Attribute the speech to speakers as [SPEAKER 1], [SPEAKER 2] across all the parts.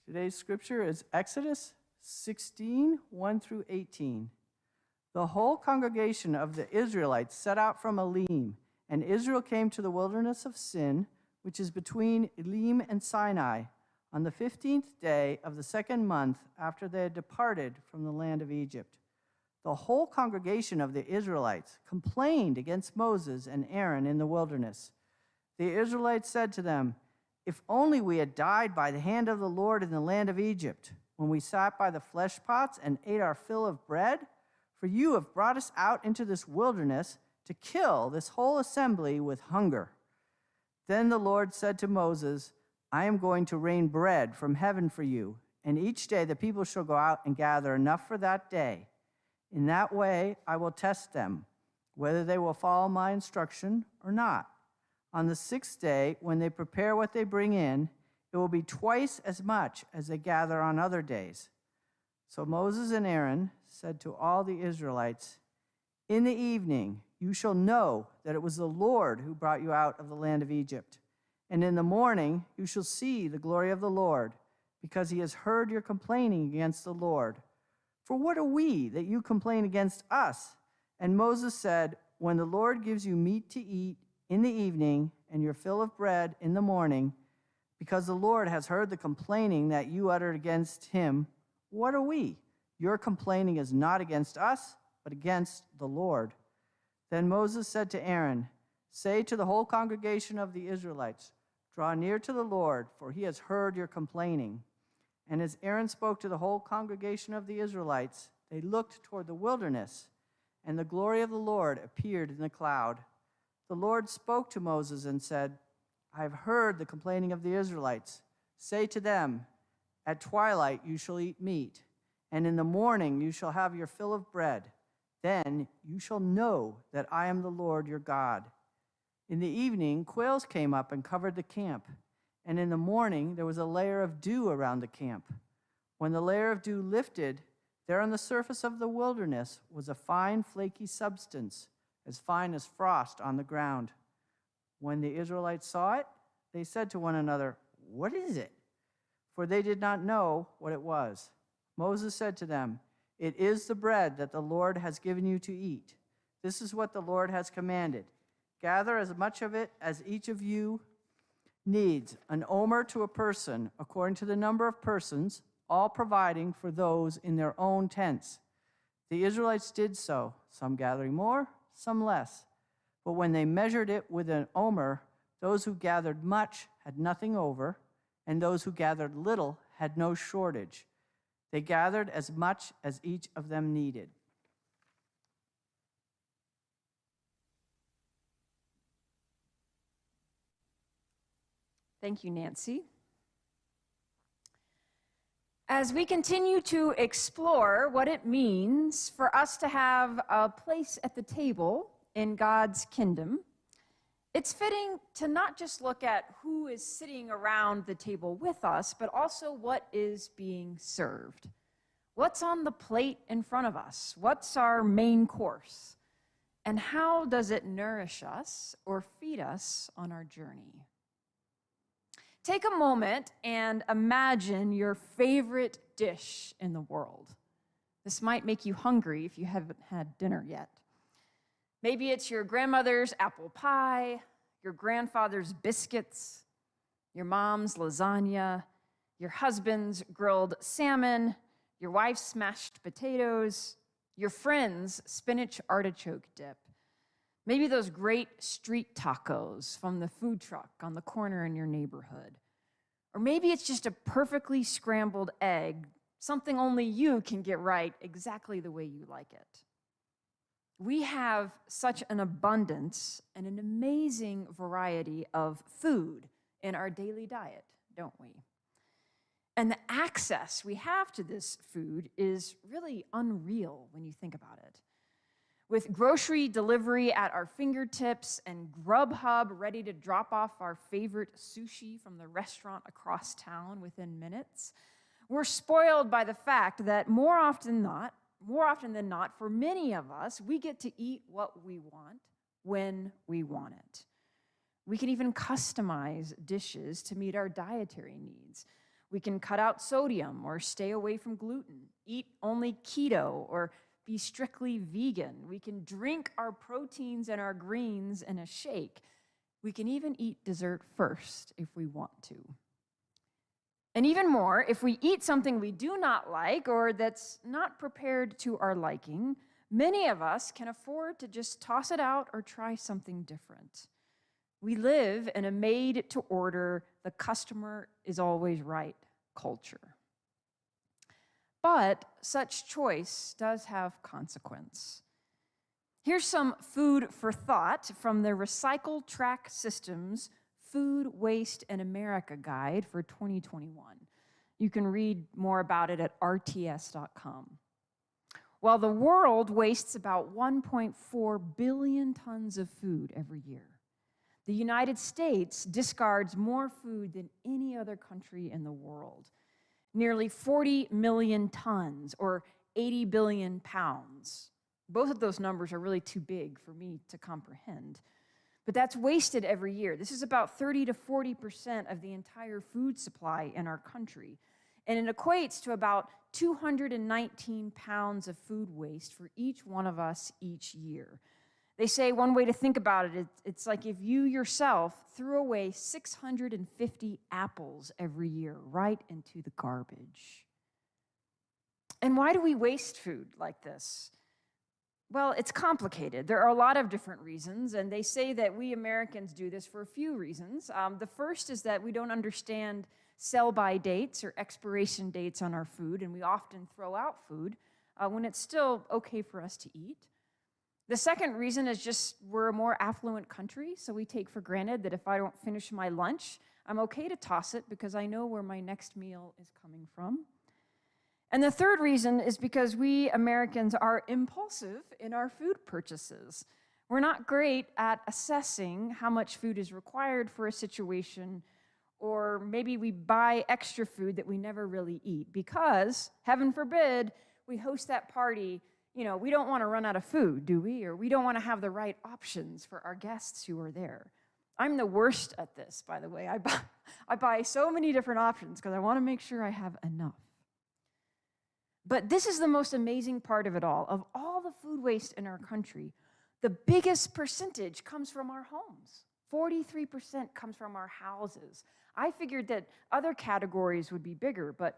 [SPEAKER 1] Today's scripture is Exodus 16, 1 through 18. The whole congregation of the Israelites set out from Elim, and Israel came to the wilderness of Sin, which is between Elim and Sinai, on the 15th day of the second month after they had departed from the land of Egypt. The whole congregation of the Israelites complained against Moses and Aaron in the wilderness. The Israelites said to them, "If only we had died by the hand of the Lord in the land of Egypt, when we sat by the flesh pots and ate our fill of bread. For you have brought us out into this wilderness to kill this whole assembly with hunger." Then the Lord said to Moses, "I am going to rain bread from heaven for you, and each day the people shall go out and gather enough for that day. In that way I will test them, whether they will follow my instruction or not. On the sixth day, when they prepare what they bring in, it will be twice as much as they gather on other days." So Moses and Aaron said to all the Israelites, "In the evening you shall know that it was the Lord who brought you out of the land of Egypt. And in the morning you shall see the glory of the Lord, because he has heard your complaining against the Lord. For what are we that you complain against us?" And Moses said, "When the Lord gives you meat to eat in the evening and your fill of bread in the morning, because the Lord has heard the complaining that you uttered against him, what are we? Your complaining is not against us, but against the Lord." Then Moses said to Aaron, "Say to the whole congregation of the Israelites, 'Draw near to the Lord, for he has heard your complaining.'" And as Aaron spoke to the whole congregation of the Israelites, they looked toward the wilderness, and the glory of the Lord appeared in the cloud. The Lord spoke to Moses and said, "I have heard the complaining of the Israelites. Say to them, 'At twilight you shall eat meat, and in the morning you shall have your fill of bread. Then you shall know that I am the Lord your God.'" In the evening, quails came up and covered the camp, and in the morning there was a layer of dew around the camp. When the layer of dew lifted, there on the surface of the wilderness was a fine, flaky substance, as fine as frost on the ground. When the Israelites saw it, they said to one another, "What is it?" For they did not know what it was. Moses said to them, "It is the bread that the Lord has given you to eat. This is what the Lord has commanded. Gather as much of it as each of you needs, an omer to a person, according to the number of persons, all providing for those in their own tents." The Israelites did so, some gathering more, some less. But when they measured it with an omer, those who gathered much had nothing over, and those who gathered little had no shortage. They gathered as much as each of them needed.
[SPEAKER 2] Thank you, Nancy. As we continue to explore what it means for us to have a place at the table in God's kingdom, it's fitting to not just look at who is sitting around the table with us, but also what is being served. What's on the plate in front of us? What's our main course? And how does it nourish us or feed us on our journey? Take a moment and imagine your favorite dish in the world. This might make you hungry if you haven't had dinner yet. Maybe it's your grandmother's apple pie, your grandfather's biscuits, your mom's lasagna, your husband's grilled salmon, your wife's mashed potatoes, your friend's spinach artichoke dip. Maybe those great street tacos from the food truck on the corner in your neighborhood. Or maybe it's just a perfectly scrambled egg, something only you can get right exactly the way you like it. We have such an abundance and an amazing variety of food in our daily diet, don't we? And the access we have to this food is really unreal when you think about it. With grocery delivery at our fingertips and Grubhub ready to drop off our favorite sushi from the restaurant across town within minutes, we're spoiled by the fact that more often than not, for many of us, we get to eat what we want when we want it. We can even customize dishes to meet our dietary needs. We can cut out sodium or stay away from gluten, eat only keto or be strictly vegan. We can drink our proteins and our greens in a shake. We can even eat dessert first if we want to. And even more, if we eat something we do not like or that's not prepared to our liking, many of us can afford to just toss it out or try something different. We live in a made-to-order, the customer is always right culture. But such choice does have consequence. Here's some food for thought from the Recycle Track Systems Food Waste in America Guide for 2021. You can read more about it at rts.com. While the world wastes about 1.4 billion tons of food every year, the United States discards more food than any other country in the world. Nearly 40 million tons, or 80 billion pounds. Both of those numbers are really too big for me to comprehend. But that's wasted every year. This is about 30 to 40% of the entire food supply in our country. And it equates to about 219 pounds of food waste for each one of us each year. They say one way to think about it, it's like if you yourself threw away 650 apples every year right into the garbage. And why do we waste food like this? Well, it's complicated. There are a lot of different reasons, and they say that we Americans do this for a few reasons. The first is that we don't understand sell-by dates or expiration dates on our food, and we often throw out food when it's still okay for us to eat. The second reason is just we're a more affluent country, so we take for granted that if I don't finish my lunch, I'm okay to toss it because I know where my next meal is coming from. And the third reason is because we Americans are impulsive in our food purchases. We're not great at assessing how much food is required for a situation, or maybe we buy extra food that we never really eat because, heaven forbid, we host that party. You know, we don't want to run out of food, do we? Or we don't want to have the right options for our guests who are there. I'm the worst at this, by the way. I buy so many different options because I want to make sure I have enough. But this is the most amazing part of it all. Of all the food waste in our country, the biggest percentage comes from our homes. 43% comes from our houses. I figured that other categories would be bigger, but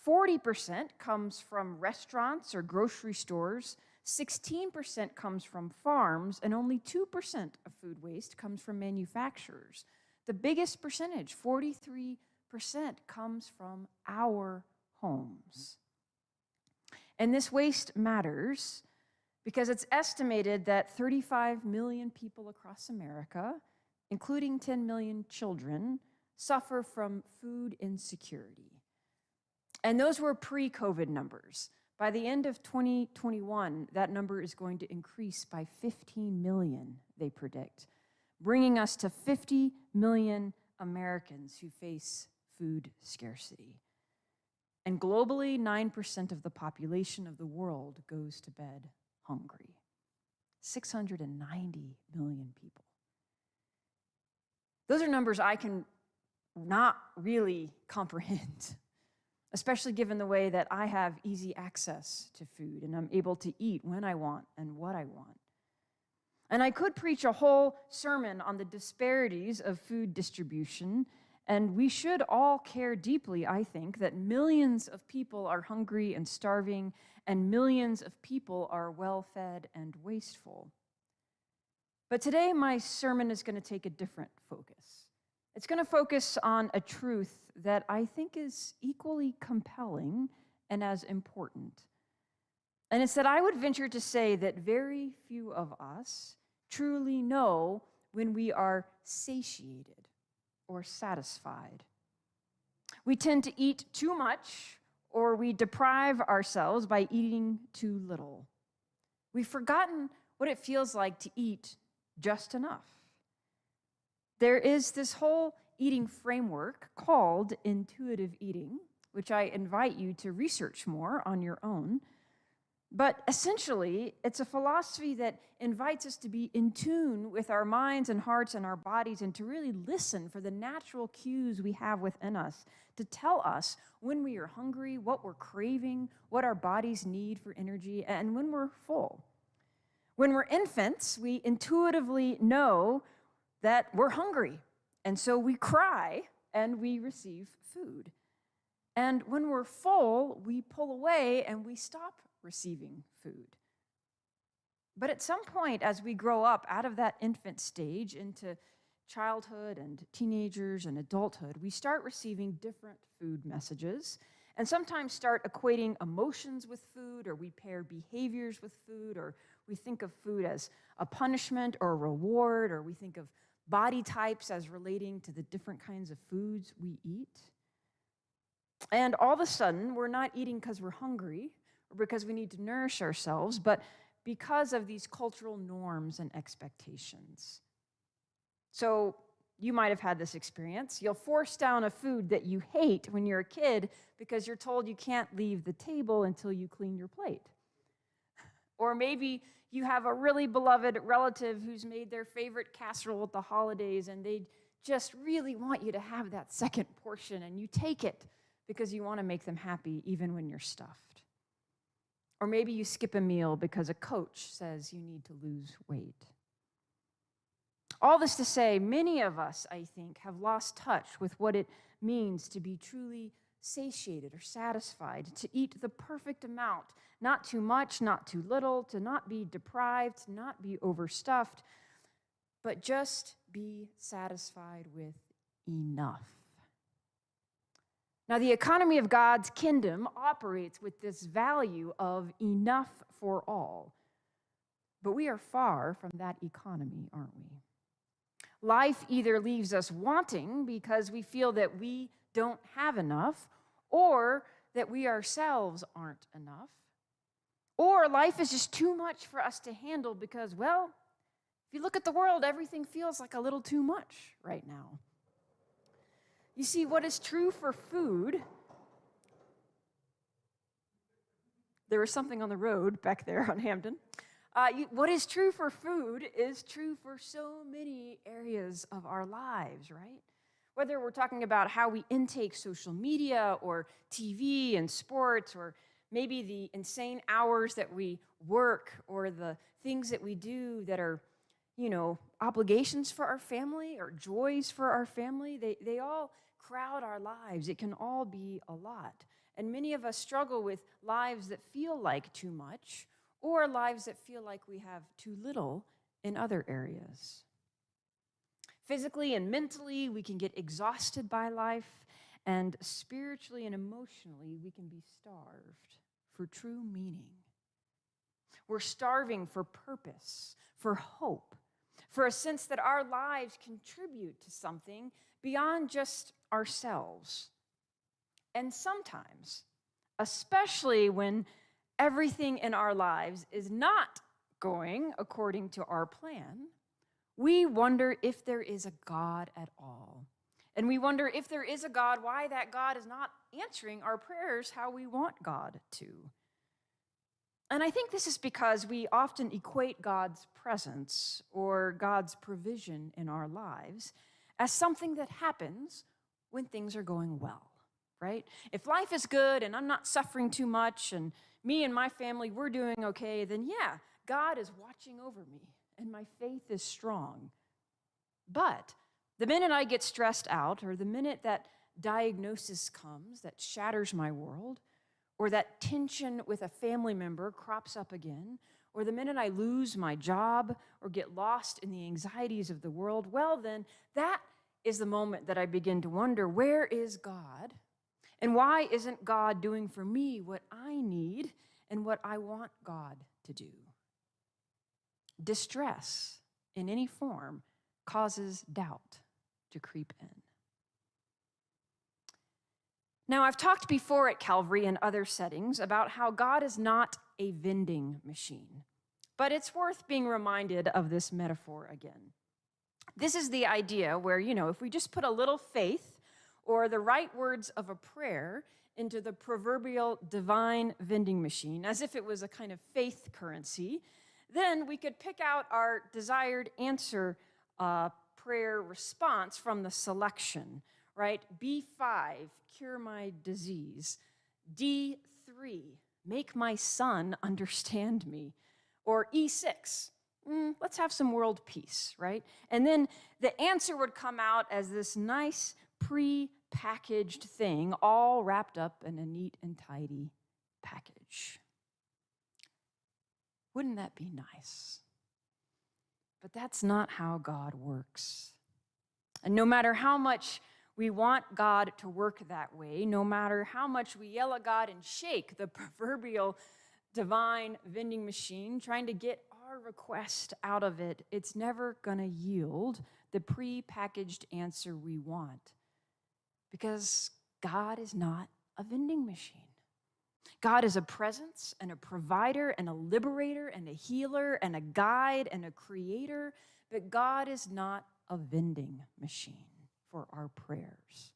[SPEAKER 2] 40% comes from restaurants or grocery stores, 16% comes from farms, and only 2% of food waste comes from manufacturers. The biggest percentage, 43%, comes from our homes. And this waste matters because it's estimated that 35 million people across America, including 10 million children, suffer from food insecurity. And those were pre-COVID numbers. By the end of 2021, that number is going to increase by 15 million, they predict, bringing us to 50 million Americans who face food scarcity. And globally, 9% of the population of the world goes to bed hungry. 690 million people. Those are numbers I can not really comprehend, especially given the way that I have easy access to food and I'm able to eat when I want and what I want. And I could preach a whole sermon on the disparities of food distribution, and we should all care deeply, I think, that millions of people are hungry and starving, and millions of people are well-fed and wasteful. But today, my sermon is going to take a different focus. It's going to focus on a truth that I think is equally compelling and as important. And it's that I would venture to say that very few of us truly know when we are satiated or satisfied. We tend to eat too much, or we deprive ourselves by eating too little. We've forgotten what it feels like to eat just enough. There is this whole eating framework called intuitive eating, which I invite you to research more on your own. But essentially, it's a philosophy that invites us to be in tune with our minds and hearts and our bodies and to really listen for the natural cues we have within us to tell us when we are hungry, what we're craving, what our bodies need for energy, and when we're full. When we're infants, we intuitively know that we're hungry, and so we cry and we receive food. And when we're full, we pull away and we stop receiving food. But at some point, as we grow up out of that infant stage into childhood and teenagers and adulthood, we start receiving different food messages and sometimes start equating emotions with food, or we pair behaviors with food, or we think of food as a punishment or a reward, or we think of body types as relating to the different kinds of foods we eat. And all of a sudden, we're not eating because we're hungry or because we need to nourish ourselves, but because of these cultural norms and expectations. So you might have had this experience. You'll force down a food that you hate when you're a kid because you're told you can't leave the table until you clean your plate. Or maybe you have a really beloved relative who's made their favorite casserole at the holidays and they just really want you to have that second portion, and you take it because you want to make them happy even when you're stuffed. Or maybe you skip a meal because a coach says you need to lose weight. All this to say, many of us, I think, have lost touch with what it means to be truly satiated or satisfied, to eat the perfect amount, not too much, not too little, to not be deprived, to not be overstuffed, but just be satisfied with enough. Now, the economy of God's kingdom operates with this value of enough for all. But we are far from that economy, aren't we? Life either leaves us wanting because we feel that we don't have enough, or that we ourselves aren't enough. Or life is just too much for us to handle because, well, if you look at the world, everything feels like a little too much right now. You see, what is true for food, there was something on the road back there on Hampden. What is true for food is true for so many areas of our lives, right? Whether we're talking about how we intake social media or TV and sports, or maybe the insane hours that we work, or the things that we do that are, obligations for our family or joys for our family, they all crowd our lives. It can all be a lot. And many of us struggle with lives that feel like too much, or lives that feel like we have too little in other areas. Physically and mentally, we can get exhausted by life, and spiritually and emotionally, we can be starved for true meaning. We're starving for purpose, for hope, for a sense that our lives contribute to something beyond just ourselves. And sometimes, especially when everything in our lives is not going according to our plan, we wonder if there is a God at all. And we wonder if there is a God, why that God is not answering our prayers how we want God to. And I think this is because we often equate God's presence or God's provision in our lives as something that happens when things are going well, right? If life is good and I'm not suffering too much and me and my family, we're doing okay, then yeah, God is watching over me and my faith is strong. But the minute I get stressed out, or the minute that diagnosis comes that shatters my world, or that tension with a family member crops up again, or the minute I lose my job or get lost in the anxieties of the world, well then, that is the moment that I begin to wonder, where is God? And why isn't God doing for me what I need and what I want God to do? Distress in any form causes doubt to creep in. Now, I've talked before at Calvary and other settings about how God is not a vending machine, but it's worth being reminded of this metaphor again. This is the idea where, if we just put a little faith or the right words of a prayer into the proverbial divine vending machine, as if it was a kind of faith currency, then we could pick out our desired answer prayer response from the selection, right? B5, cure my disease. D3, make my son understand me. Or E6, let's have some world peace, right? And then the answer would come out as this nice pre-packaged thing, all wrapped up in a neat and tidy package. Wouldn't that be nice? But that's not how God works. And no matter how much we want God to work that way, no matter how much we yell at God and shake the proverbial divine vending machine, trying to get our request out of it, it's never going to yield the pre-packaged answer we want. Because God is not a vending machine. God is a presence and a provider and a liberator and a healer and a guide and a creator, but God is not a vending machine for our prayers.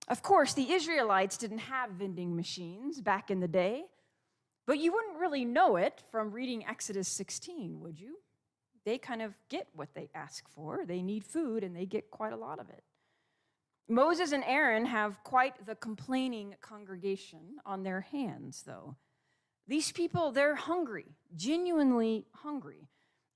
[SPEAKER 2] Of course, the Israelites didn't have vending machines back in the day, but you wouldn't really know it from reading Exodus 16, would you? They kind of get what they ask for. They need food, and they get quite a lot of it. Moses and Aaron have quite the complaining congregation on their hands, though. These people, they're hungry, genuinely hungry.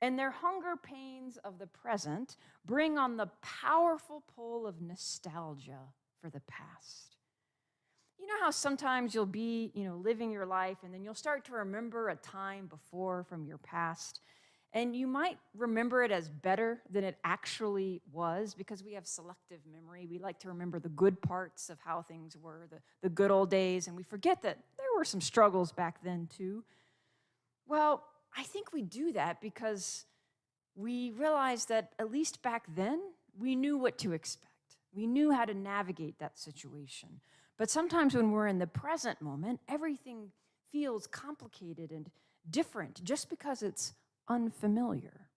[SPEAKER 2] And their hunger pains of the present bring on the powerful pull of nostalgia for the past. You know how sometimes you'll be, living your life, and then you'll start to remember a time before from your past, and you might remember it as better than it actually was because we have selective memory. We like to remember the good parts of how things were, the good old days, and we forget that there were some struggles back then too. Well, I think we do that because we realize that at least back then, we knew what to expect. We knew how to navigate that situation. But sometimes when we're in the present moment, everything feels complicated and different just because it's unfamiliar.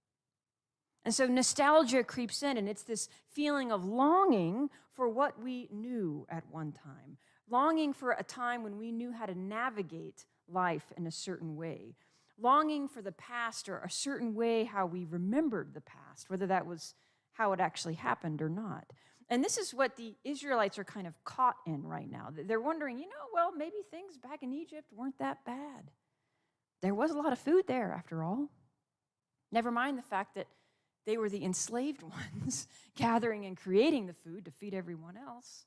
[SPEAKER 2] And so nostalgia creeps in, and it's this feeling of longing for what we knew at one time, longing for a time when we knew how to navigate life in a certain way, longing for the past or a certain way how we remembered the past, whether that was how it actually happened or not. And this is what the Israelites are kind of caught in right now. They're wondering, maybe things back in Egypt weren't that bad. There was a lot of food there, after all. Never mind the fact that they were the enslaved ones gathering and creating the food to feed everyone else.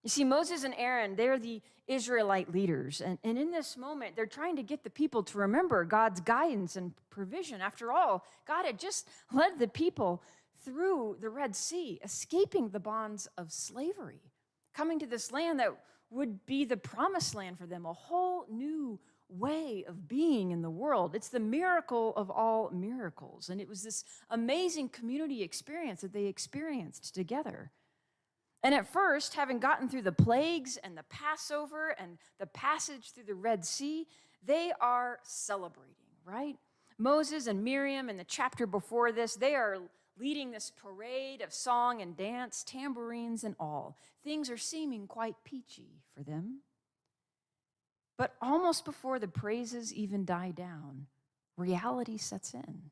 [SPEAKER 2] You see, Moses and Aaron, they're the Israelite leaders. And in this moment, they're trying to get the people to remember God's guidance and provision. After all, God had just led the people through the Red Sea, escaping the bonds of slavery, coming to this land that would be the promised land for them, a whole new way of being in the world. It's the miracle of all miracles. And it was this amazing community experience that they experienced together. And at first, having gotten through the plagues and the Passover and the passage through the Red Sea, they are celebrating, right? Moses and Miriam in the chapter before this, they are leading this parade of song and dance, tambourines and all. Things are seeming quite peachy for them. But almost before the praises even die down, reality sets in.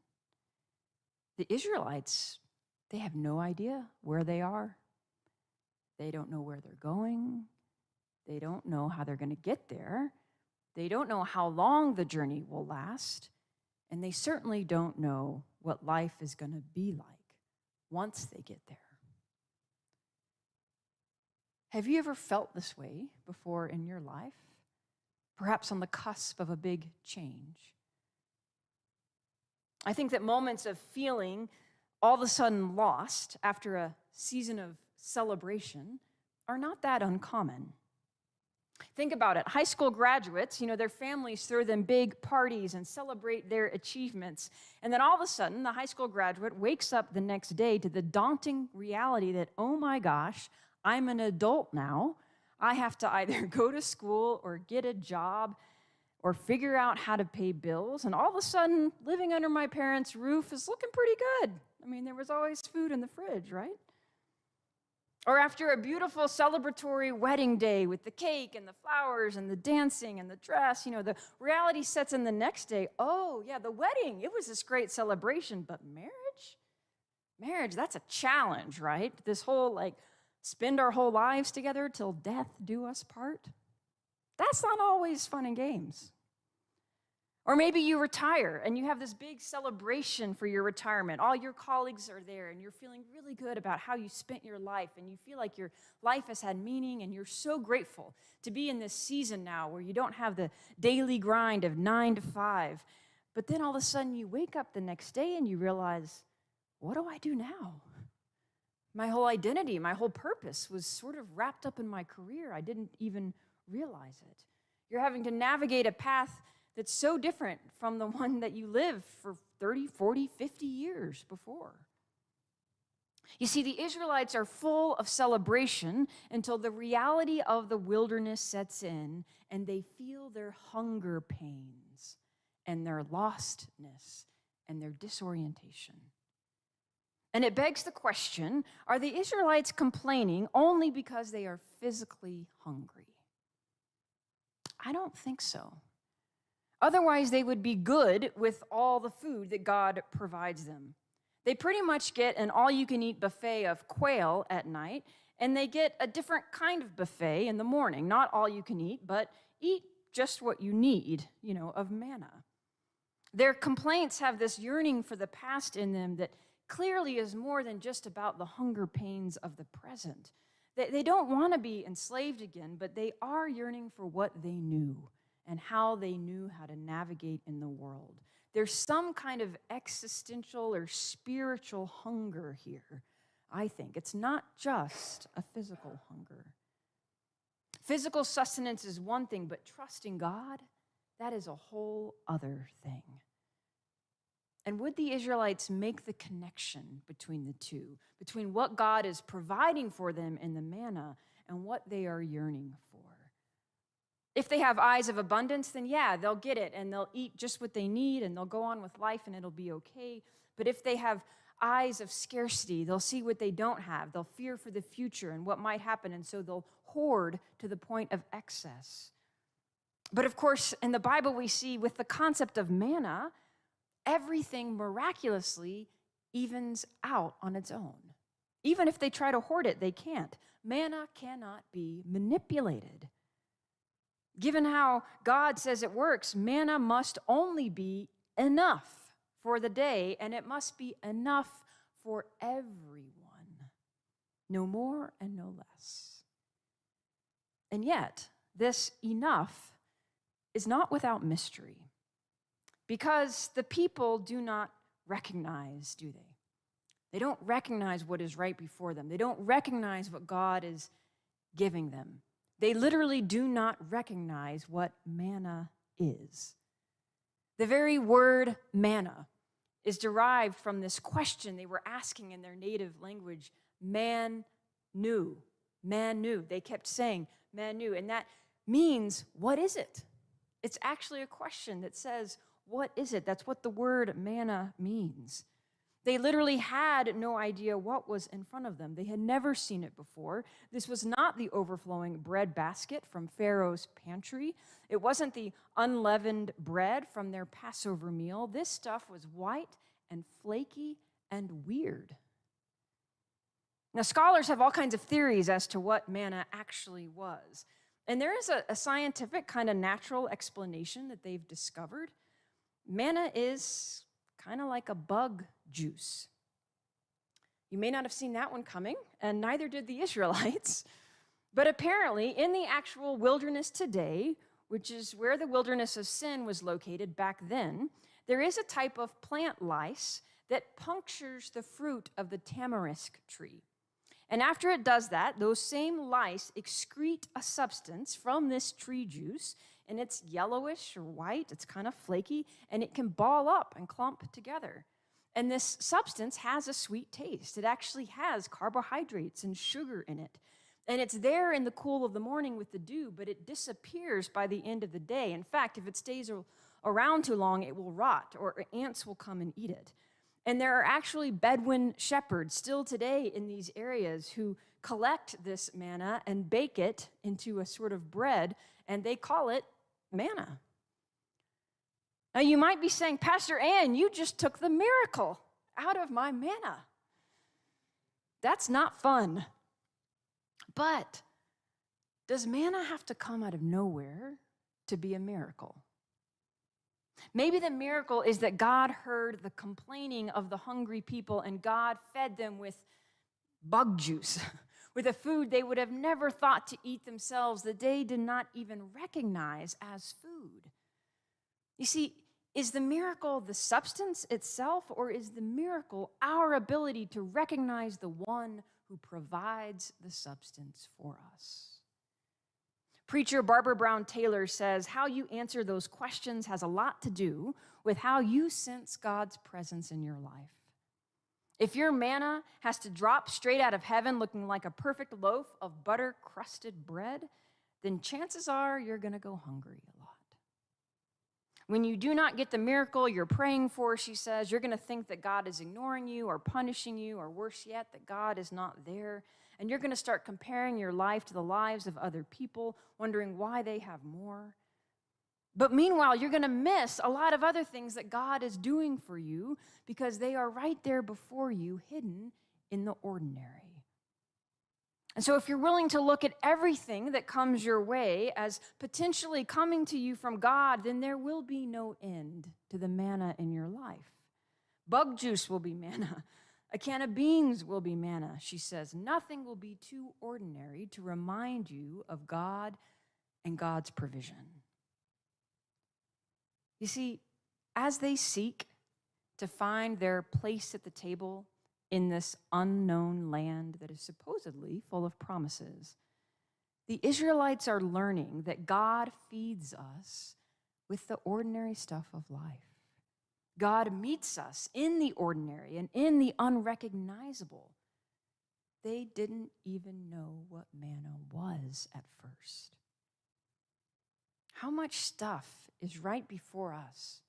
[SPEAKER 2] The Israelites, they have no idea where they are. They don't know where they're going. They don't know how they're going to get there. They don't know how long the journey will last. And they certainly don't know what life is going to be like once they get there. Have you ever felt this way before in your life? Perhaps on the cusp of a big change. I think that moments of feeling all of a sudden lost after a season of celebration are not that uncommon. Think about it. High school graduates, their families throw them big parties and celebrate their achievements. And then all of a sudden, the high school graduate wakes up the next day to the daunting reality that, oh my gosh, I'm an adult now. I have to either go to school or get a job or figure out how to pay bills. And all of a sudden, living under my parents' roof is looking pretty good. There was always food in the fridge, right? Or after a beautiful celebratory wedding day with the cake and the flowers and the dancing and the dress, the reality sets in the next day. Oh, yeah, the wedding, it was this great celebration, but marriage, that's a challenge, right? This whole spend our whole lives together till death do us part. That's not always fun and games. Or maybe you retire and you have this big celebration for your retirement. All your colleagues are there and you're feeling really good about how you spent your life and you feel like your life has had meaning and you're so grateful to be in this season now where you don't have the daily grind of 9 to 5. But then all of a sudden you wake up the next day and you realize, what do I do now? My whole identity, my whole purpose was sort of wrapped up in my career. I didn't even realize it. You're having to navigate a path that's so different from the one that you lived for 30, 40, 50 years before. You see, the Israelites are full of celebration until the reality of the wilderness sets in and they feel their hunger pains and their lostness and their disorientation. And it begs the question, are the Israelites complaining only because they are physically hungry? I don't think so. Otherwise, they would be good with all the food that God provides them. They pretty much get an all-you-can-eat buffet of quail at night, and they get a different kind of buffet in the morning. Not all you can eat, but eat just what you need, of manna. Their complaints have this yearning for the past in them that clearly is more than just about the hunger pains of the present. They don't want to be enslaved again, but they are yearning for what they knew and how they knew how to navigate in the world. There's some kind of existential or spiritual hunger here, I think. It's not just a physical hunger. Physical sustenance is one thing, but trusting God, that is a whole other thing. And would the Israelites make the connection between the two, between what God is providing for them in the manna and what they are yearning for? If they have eyes of abundance, then yeah, they'll get it and they'll eat just what they need and they'll go on with life and it'll be okay. But if they have eyes of scarcity, they'll see what they don't have. They'll fear for the future and what might happen, and so they'll hoard to the point of excess. But of course, in the Bible we see with the concept of manna, everything miraculously evens out on its own. Even if they try to hoard it, they can't. Manna cannot be manipulated. Given how God says it works, manna must only be enough for the day, and it must be enough for everyone. No more and no less. And yet, this enough is not without mystery, because the people do not recognize, do they? They don't recognize what is right before them. They don't recognize what God is giving them. They literally do not recognize what manna is. The very word manna is derived from this question they were asking in their native language, man knew. Man knew. They kept saying, man knew. And that means, what is it? It's actually a question that says, what is it? That's what the word manna means. They literally had no idea what was in front of them. They had never seen it before. This was not the overflowing bread basket from Pharaoh's pantry. It wasn't the unleavened bread from their Passover meal. This stuff was white and flaky and weird. Now, scholars have all kinds of theories as to what manna actually was. And there is a scientific kind of natural explanation that they've discovered. Manna is kind of like a bug juice. You may not have seen that one coming, and neither did the Israelites. But apparently, in the actual wilderness today, which is where the wilderness of sin was located back then, there is a type of plant lice that punctures the fruit of the tamarisk tree. And after it does that, those same lice excrete a substance from this tree juice, and it's yellowish or white, it's kind of flaky, and it can ball up and clump together. And this substance has a sweet taste. It actually has carbohydrates and sugar in it. And it's there in the cool of the morning with the dew, but it disappears by the end of the day. In fact, if it stays around too long, it will rot, or ants will come and eat it. And there are actually Bedouin shepherds still today in these areas who collect this manna and bake it into a sort of bread, and they call it manna. Now, you might be saying, Pastor Ann, you just took the miracle out of my manna. That's not fun. But does manna have to come out of nowhere to be a miracle? Maybe the miracle is that God heard the complaining of the hungry people and God fed them with bug juice, with a food they would have never thought to eat themselves, that they did not even recognize as food. You see, is the miracle the substance itself, or is the miracle our ability to recognize the one who provides the substance for us? Preacher Barbara Brown Taylor says, how you answer those questions has a lot to do with how you sense God's presence in your life. If your manna has to drop straight out of heaven looking like a perfect loaf of butter-crusted bread, then chances are you're going to go hungry a lot. When you do not get the miracle you're praying for, she says, you're going to think that God is ignoring you or punishing you, or worse yet, that God is not there. And you're going to start comparing your life to the lives of other people, wondering why they have more. But meanwhile, you're going to miss a lot of other things that God is doing for you because they are right there before you, hidden in the ordinary. And so if you're willing to look at everything that comes your way as potentially coming to you from God, then there will be no end to the manna in your life. Bug juice will be manna. A can of beans will be manna, she says. Nothing will be too ordinary to remind you of God and God's provision. You see, as they seek to find their place at the table in this unknown land that is supposedly full of promises, the Israelites are learning that God feeds us with the ordinary stuff of life. God meets us in the ordinary and in the unrecognizable. They didn't even know what manna was at first. How much stuff is right before us,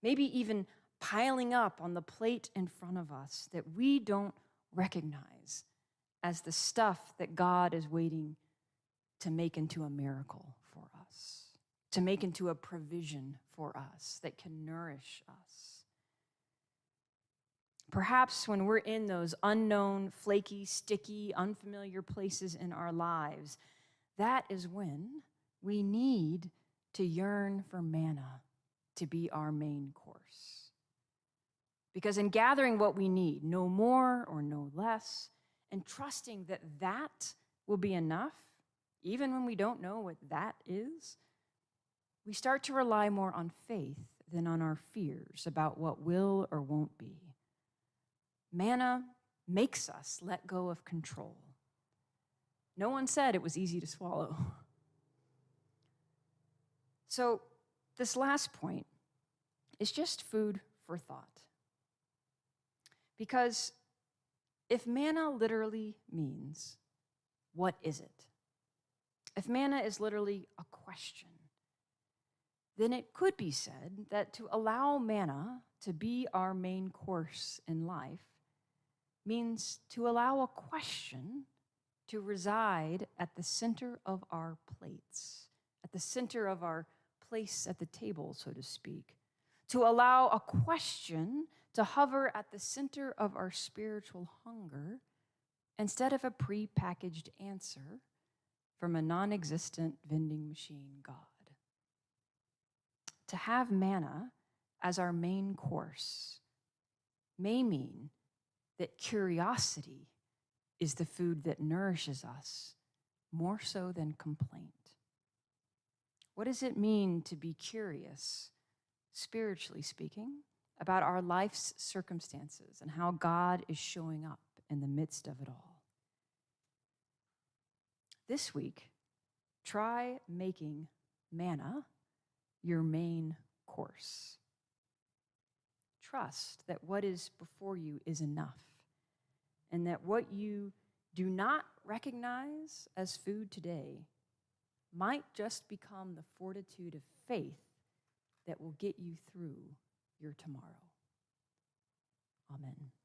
[SPEAKER 2] maybe even piling up on the plate in front of us, that we don't recognize as the stuff that God is waiting to make into a miracle for us, to make into a provision for us that can nourish us. Perhaps when we're in those unknown, flaky, sticky, unfamiliar places in our lives, that is when we need to yearn for manna to be our main course. Because in gathering what we need, no more or no less, and trusting that that will be enough, even when we don't know what that is, we start to rely more on faith than on our fears about what will or won't be. Manna makes us let go of control. No one said it was easy to swallow. So this last point is just food for thought. Because if manna literally means, what is it? If manna is literally a question, then it could be said that to allow manna to be our main course in life means to allow a question to reside at the center of our plates, at the center of our place at the table, so to speak. To allow a question to hover at the center of our spiritual hunger instead of a pre-packaged answer from a non-existent vending machine God. To have manna as our main course may mean that curiosity is the food that nourishes us more so than complaint. What does it mean to be curious, spiritually speaking, about our life's circumstances and how God is showing up in the midst of it all? This week, try making manna your main course. Trust that what is before you is enough, and that what you do not recognize as food today might just become the fortitude of faith that will get you through your tomorrow. Amen.